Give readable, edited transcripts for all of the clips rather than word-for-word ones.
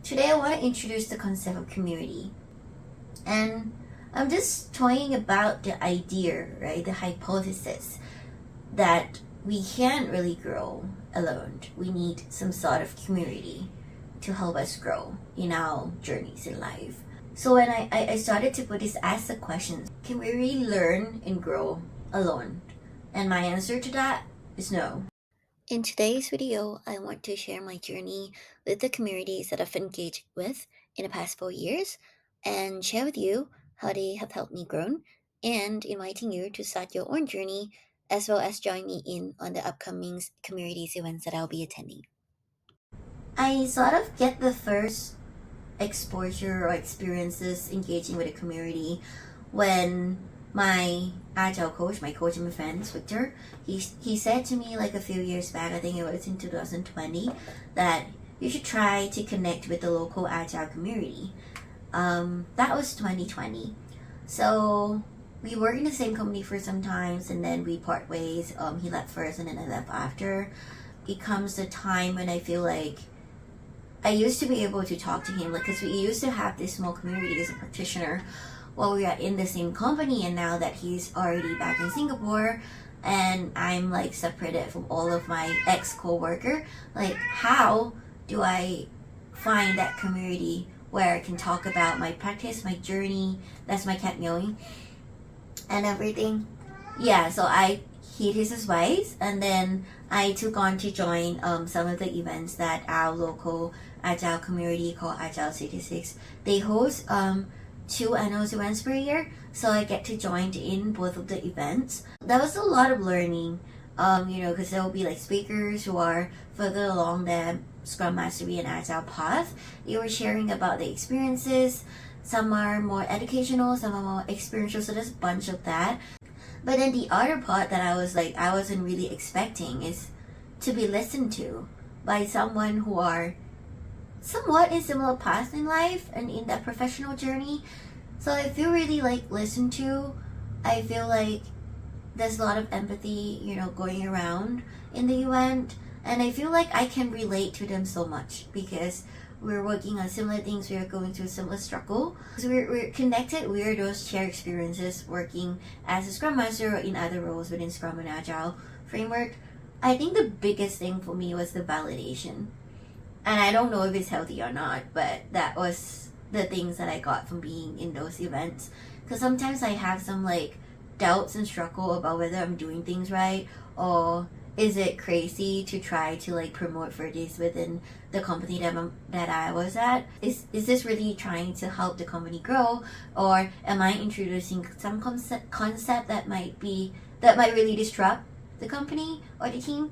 Today I want to introduce the concept of community. And I'm just talking about the idea, right? The hypothesis that we can't really grow alone. We need some sort of community to help us grow in our journeys in life. So when I started to put this as a question, can we really learn and grow alone? And my answer to that is no. In today's video, I want to share my journey with the communities that I've engaged with in the past 4 years and share with you how they have helped me grow and inviting you to start your own journey as well as join me in on the upcoming communities events that I'll be attending. I sort of get the first exposure or experiences engaging with a community when my Agile coach, my coach and my friends, Victor, he said to me like a few years back, I think it was in 2020, that you should try to connect with the local Agile community. That was 2020. So we worked in the same company for some times and then we part ways. He left first and then I left after. It comes the time when I feel like I used to be able to talk to him, like, because we used to have this small community as a practitioner while we are in the same company, and now that he's already back in Singapore and I'm like separated from all of my ex-co-worker, like how do I find that community where I can talk about my practice, my journey, that's my cat meowing, and everything. Yeah, so I heed his advice and then I took on to join some of the events that our local Agile community called Agile 66. They host 2 annual events per year, so I get to join in both of the events. That was a lot of learning, because there will be like speakers who are further along their Scrum Mastery and Agile path. They were sharing about the experiences. Some are more educational, some are more experiential, so there's a bunch of that. But then the other part that I wasn't really expecting is to be listened to by someone who are somewhat in similar paths in life and in that professional journey. So I feel really like listened to. I feel like there's a lot of empathy, going around in the event. And I feel like I can relate to them so much because we're working on similar things. We are going through a similar struggle. So we're connected. We are those shared experiences working as a Scrum Master or in other roles within Scrum and Agile framework. I think the biggest thing for me was the validation. And I don't know if it's healthy or not, but that was the things that I got from being in those events. Because sometimes I have some like doubts and struggle about whether I'm doing things right, or is it crazy to try to like promote for this within the company that I was at? Is this really trying to help the company grow, or am I introducing some concept that might really disrupt the company or the team?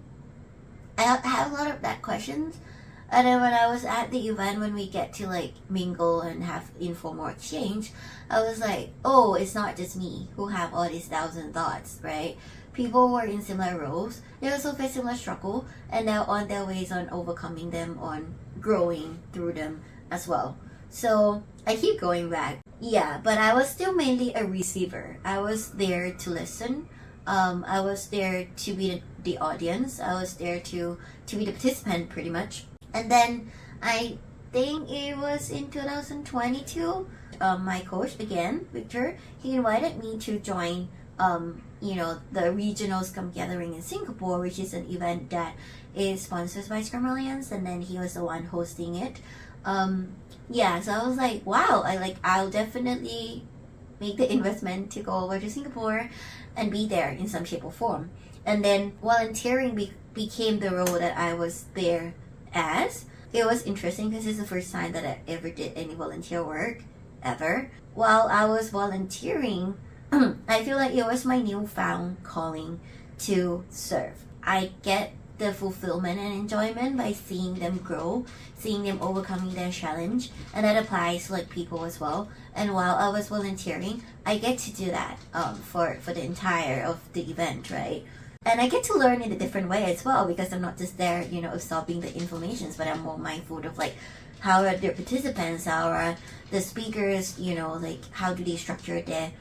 I have a lot of that questions. And then when I was at the event, when we get to like mingle and have informal exchange, I was like, oh, it's not just me who have all these 1,000 thoughts, right? People who are in similar roles, they also face similar struggle, and they're on their ways on overcoming them, on growing through them as well. So I keep going back. Yeah, but I was still mainly a receiver. I was there to listen. I was there to be the audience. I was there to be the participant pretty much. And then I think it was in 2022, my coach again, Victor, he invited me to join the regional Scrum Gathering in Singapore, which is an event that is sponsored by Scrum Alliance, and then he was the one hosting it. So I was like, wow, I'll definitely make the investment to go over to Singapore and be there in some shape or form. And then volunteering became the role that I was there as. It was interesting because it's the first time that I ever did any volunteer work ever. While I was volunteering, I feel like it was my newfound calling to serve. I get the fulfillment and enjoyment by seeing them grow, seeing them overcoming their challenge, and that applies to like people as well. And while I was volunteering, I get to do that for the entire of the event, right? And I get to learn in a different way as well, because I'm not just there, absorbing the information, but I'm more mindful of like how are their participants, how are the speakers, like how do they structure their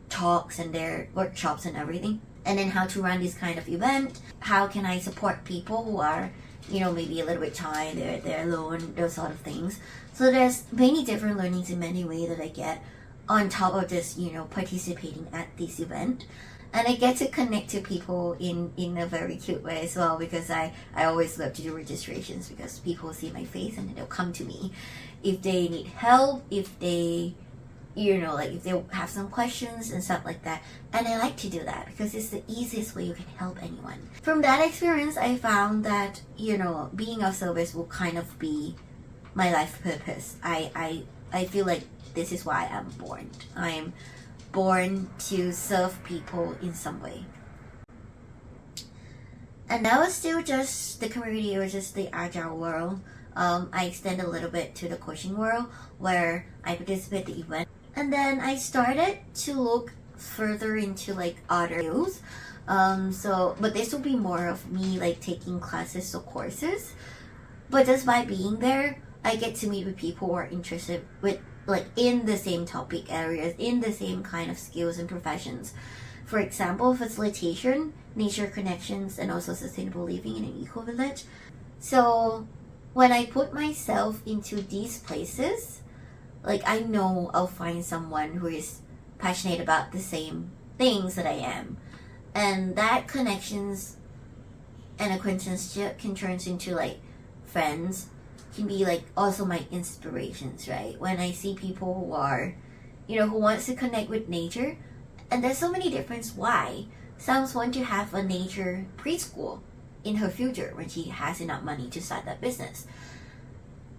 talks and their workshops and everything. And then how to run this kind of event. How can I support people who are maybe a little bit shy, they're alone, those sort of things. So there's many different learnings in many ways that I get on top of just, participating at this event. And I get to connect to people in a very cute way as well, because I always love to do registrations, because people see my face and they'll come to me if they need help, if they, if they have some questions and stuff like that. And I like to do that because it's the easiest way you can help anyone. From that experience, I found that, being of service will kind of be my life purpose. I feel like this is why I'm born. I'm born to serve people in some way. And that was still just the community, or just the Agile world. I extend a little bit to the coaching world, where I participate in the event. And then I started to look further into other fields. But this will be more of me taking classes or courses. But just by being there, I get to meet with people who are interested with in the same topic areas, in the same kind of skills and professions. For example, facilitation, nature connections, and also sustainable living in an eco-village. So when I put myself into these places, I know I'll find someone who is passionate about the same things that I am. And that connections and acquaintanceship can turn into friends, can be also my inspirations, right? When I see people who are, who wants to connect with nature, and there's so many different why. Some want to have a nature preschool in her future when she has enough money to start that business.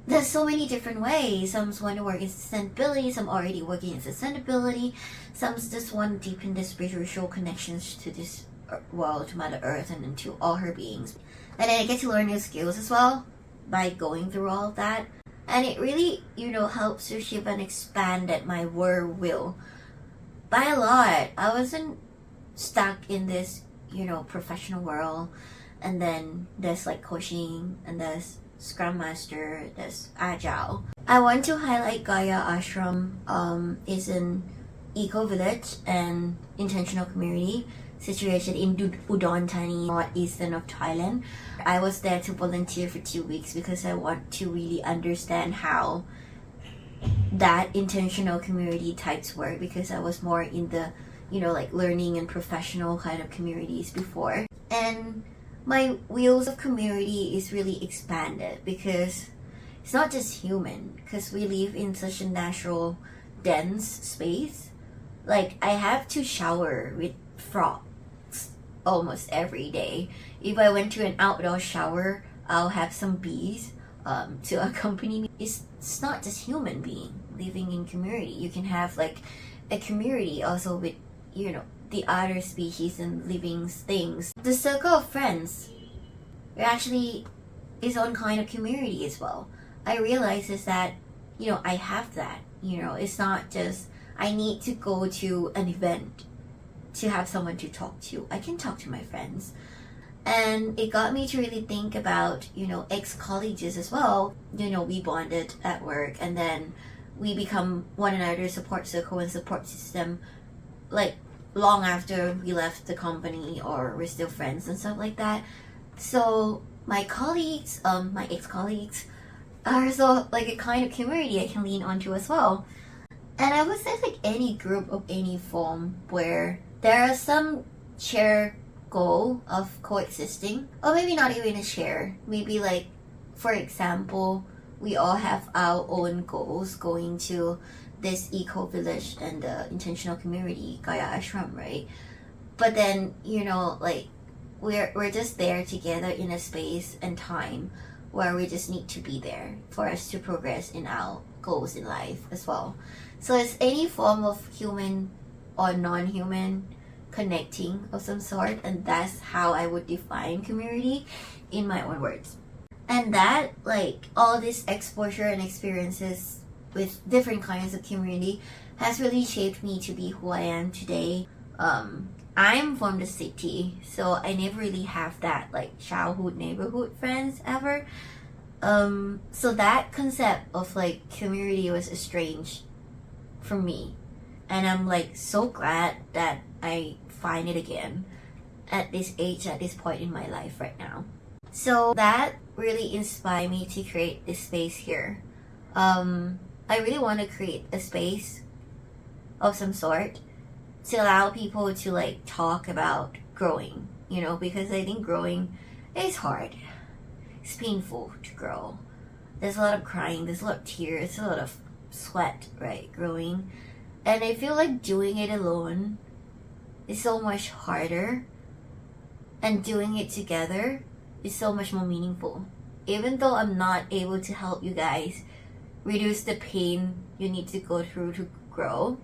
There's so many different ways. Some want to work in sustainability, some already working in sustainability, some just want to deepen the spiritual connections to this world, to Mother Earth, and to all her beings. And then I get to learn new skills as well by going through all of that. And it really, helps to shape and expand my worldview by a lot. I wasn't stuck in this, professional world, and then there's coaching, and there's Scrum Master, there's Agile. I want to highlight Gaia Ashram. Is an eco-village and intentional community situated in Udon Thani, northeastern of Thailand. I was there to volunteer for 2 weeks because I want to really understand how that intentional community types work, because I was more in the, learning and professional kind of communities before. And my wheels of community is really expanded because it's not just human, because we live in such a natural, dense space. I have to shower with frogs almost every day. If I went to an outdoor shower, I'll have some bees to accompany me. It's not just human being living in community. You can have a community also with the other species and living things. The circle of friends actually is own kind of community as well. I realize is that I have that. It's not just I need to go to an event to have someone to talk to. I can talk to my friends. And it got me to really think about, ex-colleagues as well. We bonded at work, and then we become one another's support circle and support system, long after we left the company, or we're still friends and stuff like that. So my colleagues, my ex-colleagues, are so a kind of community I can lean onto as well. And I would say any group of any form where there are some shared goal of coexisting, or maybe not even a share. Maybe for example, we all have our own goals going to this eco-village and the intentional community, Gaia Ashram, right? But then, we're just there together in a space and time where we just need to be there for us to progress in our goals in life as well. So it's any form of human or non-human connecting of some sort, and that's how I would define community in my own words. And that all this exposure and experiences with different kinds of community has really shaped me to be who I am today. I'm from the city, so I never really have that childhood neighborhood friends ever. So that concept of community was strange for me, and I'm so glad that I find it again at this age, at this point in my life right now. So that really inspired me to create this space here. I really want to create a space of some sort to allow people to like talk about growing, because I think growing is hard. It's painful to grow. There's a lot of crying, there's a lot of tears, a lot of sweat, right, growing. And I feel like doing it alone is so much harder, and doing it together is so much more meaningful. Even though I'm not able to help you guys reduce the pain you need to go through to grow,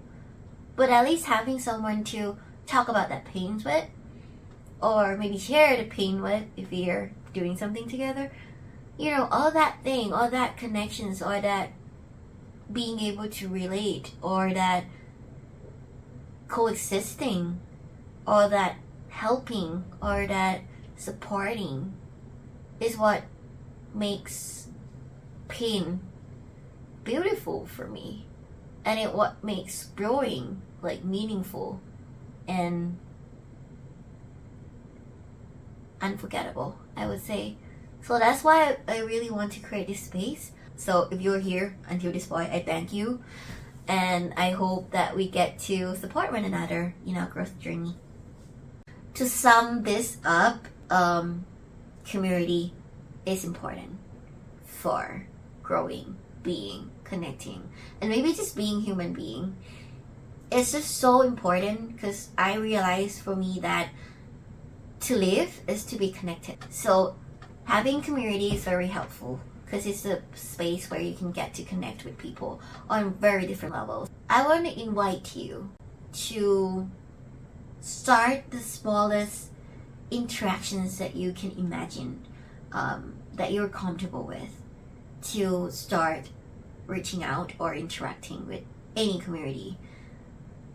but at least having someone to talk about that pain with, or maybe share the pain with if you're doing something together, all that connections, or that being able to relate, or that coexisting, or that helping, or that supporting is what makes pain beautiful for me, and it what makes growing like meaningful and unforgettable, I would say. So that's why I really want to create this space. So if you're here until this point, I thank you, and I hope that we get to support one another in our growth journey. To sum this up, community is important for growing, being, connecting, and maybe just being human being. It's just so important because I realized for me that to live is to be connected. So having community is very helpful because it's a space where you can get to connect with people on very different levels. I want to invite you to start the smallest interactions that you can imagine, that you're comfortable with, to start reaching out or interacting with any community.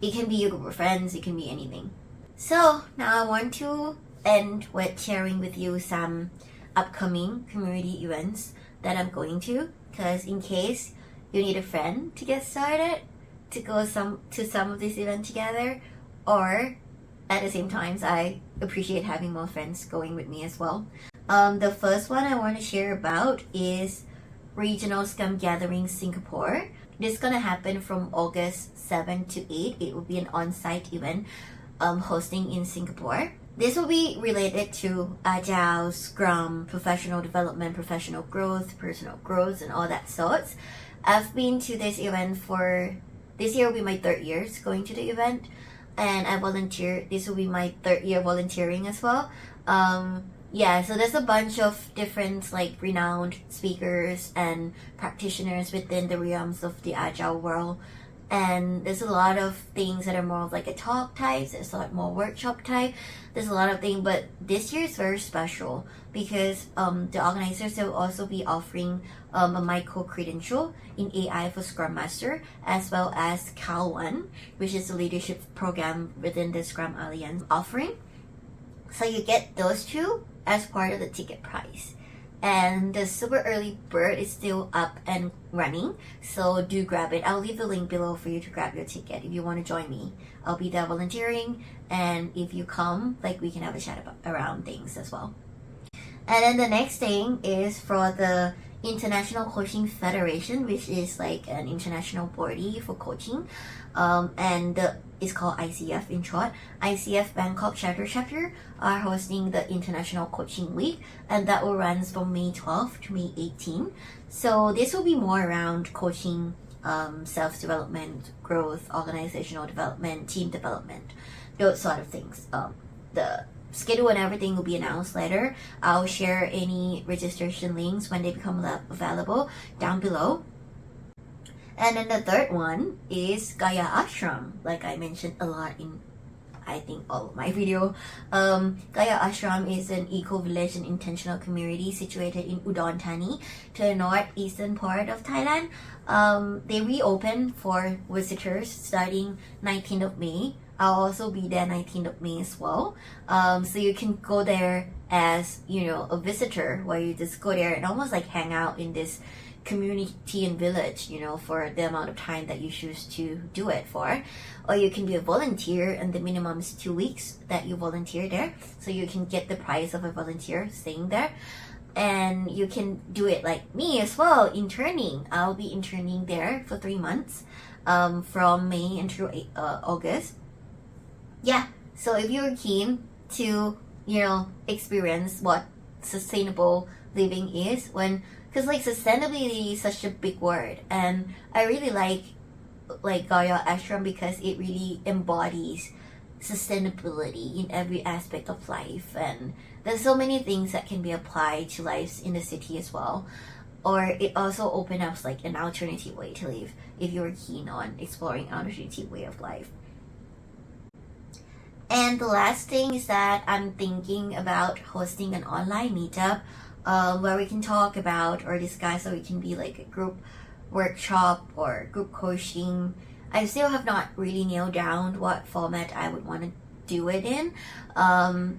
It can be a group of friends, it can be anything. So now I want to end with sharing with you some upcoming community events that I'm going to, because in case you need a friend to get started, to go to some of these events together, or at the same time, I appreciate having more friends going with me as well. The first one I want to share about is Regional Scrum Gathering Singapore. This is going to happen from August 7 to 8. It will be an on-site event hosting in Singapore. This will be related to Agile, Scrum, professional development, professional growth, personal growth, and all that sorts. I've been to this event this year will be my 3rd year going to the event, and I volunteer. This will be my 3rd year volunteering as well. So there's a bunch of different renowned speakers and practitioners within the realms of the Agile world. And there's a lot of things that are more of a talk type. There's a lot more workshop type. There's a lot of things, but this year is very special because the organizers will also be offering a micro credential in AI for Scrum Master, as well as Cal1, which is the leadership program within the Scrum Alliance offering. So you get those two as part of the ticket price. And the super early bird is still up and running, so do grab it. I'll leave the link below for you to grab your ticket if you want to join me. I'll be there volunteering, and if you come, we can have a chat around things as well. And then the next thing is for the International Coaching Federation, which is an international body for coaching, and it's called ICF in short. ICF Bangkok chapter are hosting the International Coaching Week, and that will run from May 12th to May 18th. So this will be more around coaching, self-development, growth, organizational development, team development, those sort of things. The schedule and everything will be announced later. I'll share any registration links when they become available down below. And then the third one is Gaia Ashram, like I mentioned a lot in I think all of my video. Gaia Ashram is an eco-village and intentional community situated in Udon Thani, to the northeastern part of Thailand. They reopen for visitors starting 19th of May. I'll also be there 19th of May as well. So you can go there as, a visitor, where you just go there and almost hang out in this community and village, for the amount of time that you choose to do it for. Or you can be a volunteer, and the minimum is 2 weeks that you volunteer there. So you can get the price of a volunteer staying there. And you can do it like me as well, interning. I'll be interning there for 3 months, from May until August. Yeah, so if you're keen to, experience what sustainable living is, because sustainability is such a big word, and I really like Gaia Ashram because it really embodies sustainability in every aspect of life, and there's so many things that can be applied to lives in the city as well. Or it also opens up an alternative way to live if you're keen on exploring alternative way of life. And the last thing is that I'm thinking about hosting an online meetup where we can talk about or discuss, or we can be a group workshop or group coaching. I still have not really nailed down what format I would want to do it in,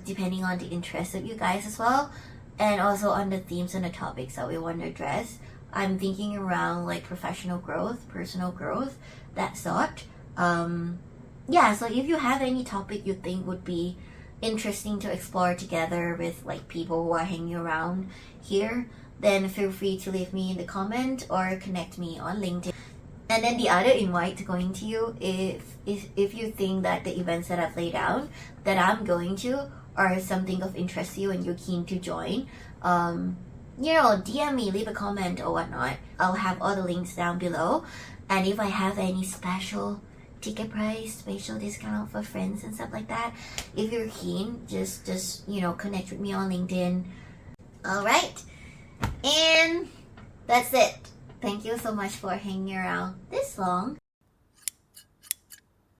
depending on the interest of you guys as well, and also on the themes and the topics that we want to address. I'm thinking around professional growth, personal growth, that sort. So if you have any topic you think would be interesting to explore together with people who are hanging around here, then feel free to leave me in the comment or connect me on LinkedIn. And then the other invite going to you, if you think that the events that I've laid out that I'm going to are something of interest to you and you're keen to join, DM me, leave a comment or whatnot. I'll have all the links down below. And if I have any special ticket price, special discount for friends and stuff like that, if you're keen, just connect with me on LinkedIn. All right, and that's it. Thank you so much for hanging around this long.